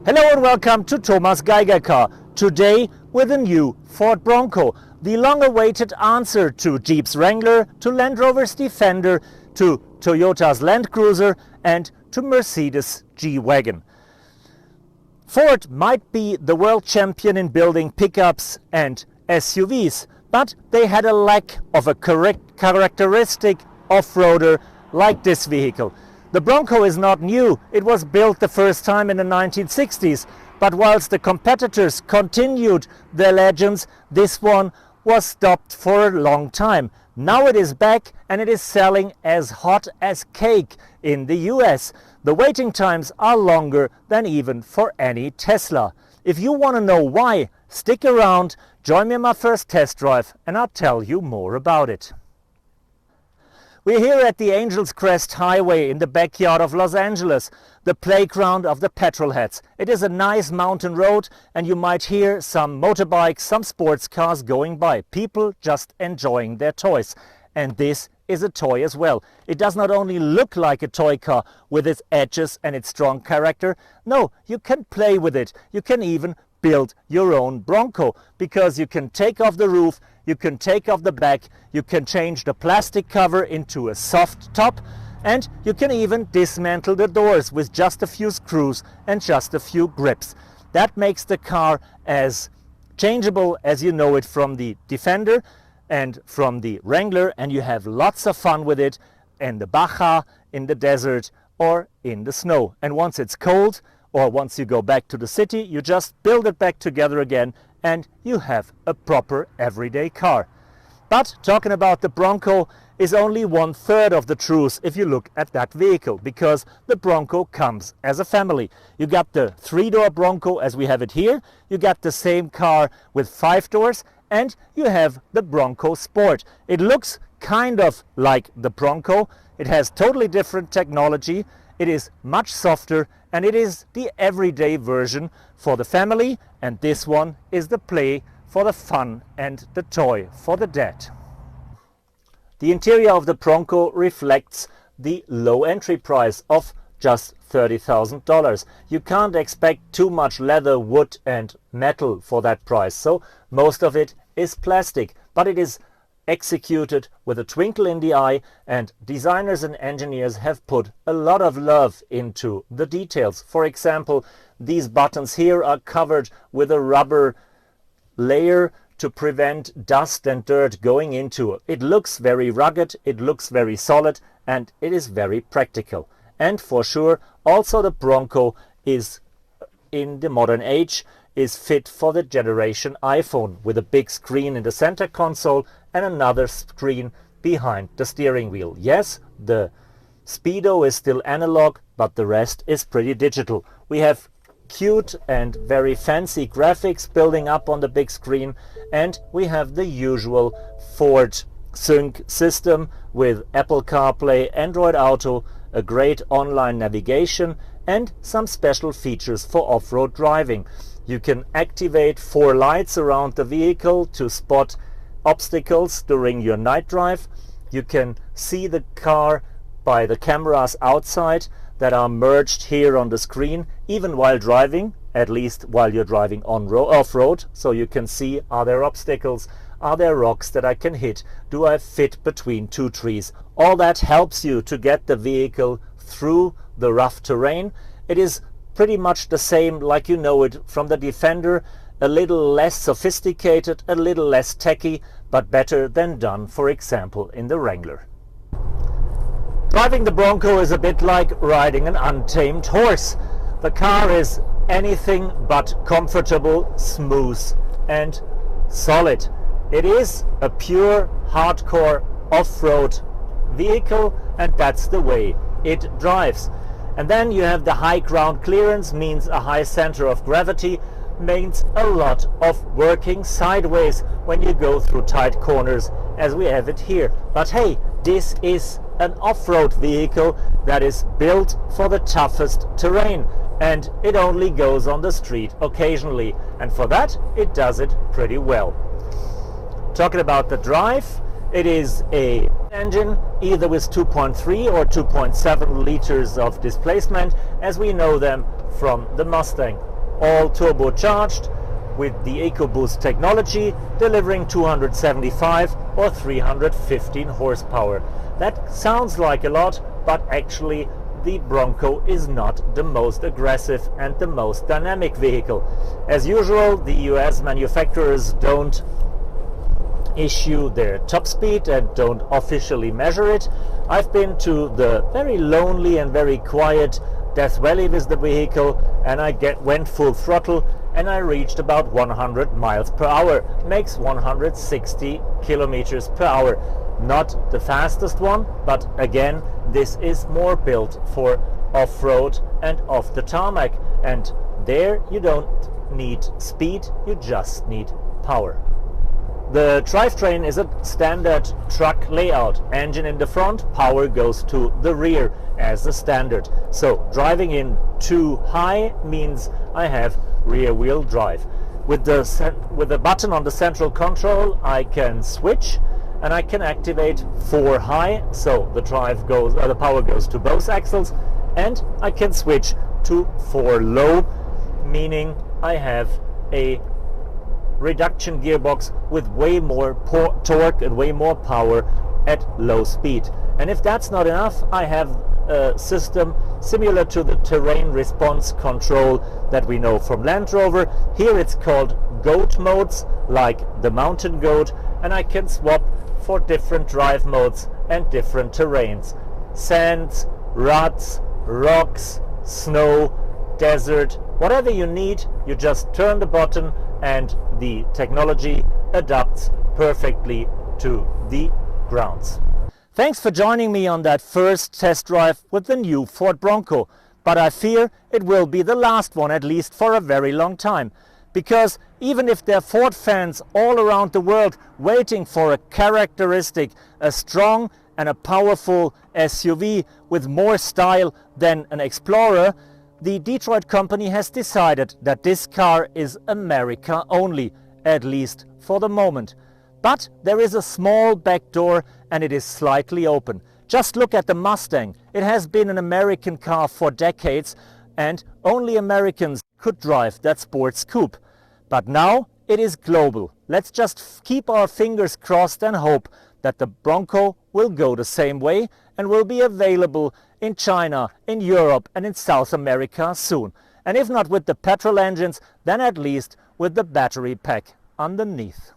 Hello and welcome to Thomas Geiger Car. Today with a new Ford Bronco, the long-awaited answer to Jeep's Wrangler, to Land Rover's Defender, to Toyota's Land Cruiser and to Mercedes G-Wagon. Ford might be the world champion in building pickups and SUVs, but they had a lack of a correct characteristic off-roader like this vehicle. The Bronco is not new. It was built the first time in the 1960s, but whilst the competitors continued their legends, this one was stopped for a long time. Now it is back and it is selling as hot as cake in the US. The waiting times are longer than even for any Tesla. If you want to know why, stick around, join me in my first test drive and I'll tell you more about it. We're here at the Angel's Crest Highway in the backyard of Los Angeles, the playground of the petrolheads. It is a nice mountain road and you might hear some motorbikes, some sports cars going by. People just enjoying their toys. And this is a toy as well. It does not only look like a toy car with its edges and its strong character. No, you can play with it. You can even build your own Bronco because you can take off the roof, you can take off the back, you can change the plastic cover into a soft top, and you can even dismantle the doors with just a few screws and just a few grips. That makes the car as changeable as you know it from the Defender and from the Wrangler, and you have lots of fun with it in the Baja, in the desert or in the snow. And once it's cold or once you go back to the city, you just build it back together again and you have a proper everyday car. But talking about the Bronco is only 1/3 of the truth if you look at that vehicle, because the Bronco comes as a family. You got the 3-door Bronco as we have it here, you got the same car with 5 doors, and you have the Bronco Sport. It looks kind of like the Bronco, it has totally different technology, it is much softer, and it is the everyday version for the family, and this one is the play for the fun and the toy for the dad. The interior of the Bronco reflects the low entry price of just $30,000. You can't expect too much leather, wood and metal for that price, so most of it is plastic, but it is executed with a twinkle in the eye, and designers and engineers have put a lot of love into the details. For example, these buttons here are covered with a rubber layer to prevent dust and dirt going into it. It looks very rugged, it looks very solid, and it is very practical. And for sure, also the Bronco is, in the modern age, is fit for the generation iPhone, with a big screen in the center console and another screen behind the steering wheel. Yes, the speedo is still analog, but the rest is pretty digital. We have cute and very fancy graphics building up on the big screen, and we have the usual Ford sync system with Apple CarPlay, Android Auto, a great online navigation and some special features for off-road driving. You can activate 4 lights around the vehicle to spot obstacles during your night drive. You can see the car by the cameras outside that are merged here on the screen, even while driving, at least while you're driving off-road, so you can see, are there obstacles, are there rocks that I can hit, do I fit between 2 trees. All that helps you to get the vehicle through the rough terrain. It is pretty much the same like you know it from the Defender, a little less sophisticated, a little less techy, but better than done, for example, in the Wrangler. Driving the Bronco is a bit like riding an untamed horse. The car is anything but comfortable, smooth and solid. It is a pure hardcore off-road vehicle, and that's the way it drives. And then you have the high ground clearance, means a high center of gravity, means a lot of working sideways when you go through tight corners as we have it here. But hey, this is an off-road vehicle that is built for the toughest terrain, and it only goes on the street occasionally, and for that it does it pretty well. Talking about the drive, it is a engine either with 2.3 or 2.7 liters of displacement as we know them from the Mustang. all turbocharged with the EcoBoost technology, delivering 275 or 315 horsepower. That sounds like a lot, but actually the Bronco is not the most aggressive and the most dynamic vehicle. As usual, the US manufacturers don't issue their top speed and don't officially measure it. I've been to the very lonely and very quiet Death Valley with the vehicle, and I went full throttle and I reached about 100 miles per hour. Makes 160 kilometers per hour. Not the fastest one, but again, this is more built for off-road and off the tarmac, and there you don't need speed, you just need power. The drivetrain is a standard truck layout. Engine in the front, power goes to the rear as the standard. So driving in too high means I have rear wheel drive. With the button on the central control, I can switch and I can activate 4 high, so the power goes to both axles, and I can switch to 4 low, meaning I have a reduction gearbox with way more torque and way more power at low speed. And if that's not enough, I have a system similar to the terrain response control that we know from Land Rover. Here it's called goat modes, like the mountain goat, and I can swap for different drive modes and different terrains. Sands, ruts, rocks, snow, desert, whatever you need, you just turn the button and the technology adapts perfectly to the grounds. Thanks for joining me on that first test drive with the new Ford Bronco, but I fear it will be the last one, at least for a very long time. Because even if there are Ford fans all around the world waiting for a characteristic, a strong and a powerful SUV with more style than an Explorer, the Detroit company has decided that this car is America only, at least for the moment. But there is a small back door and it is slightly open. Just look at the Mustang. It has been an American car for decades and only Americans could drive that sports coupe. But now it is global. Let's just keep our fingers crossed and hope that the Bronco will go the same way and will be available in China, in Europe and in South America soon. And if not with the petrol engines, then at least with the battery pack underneath.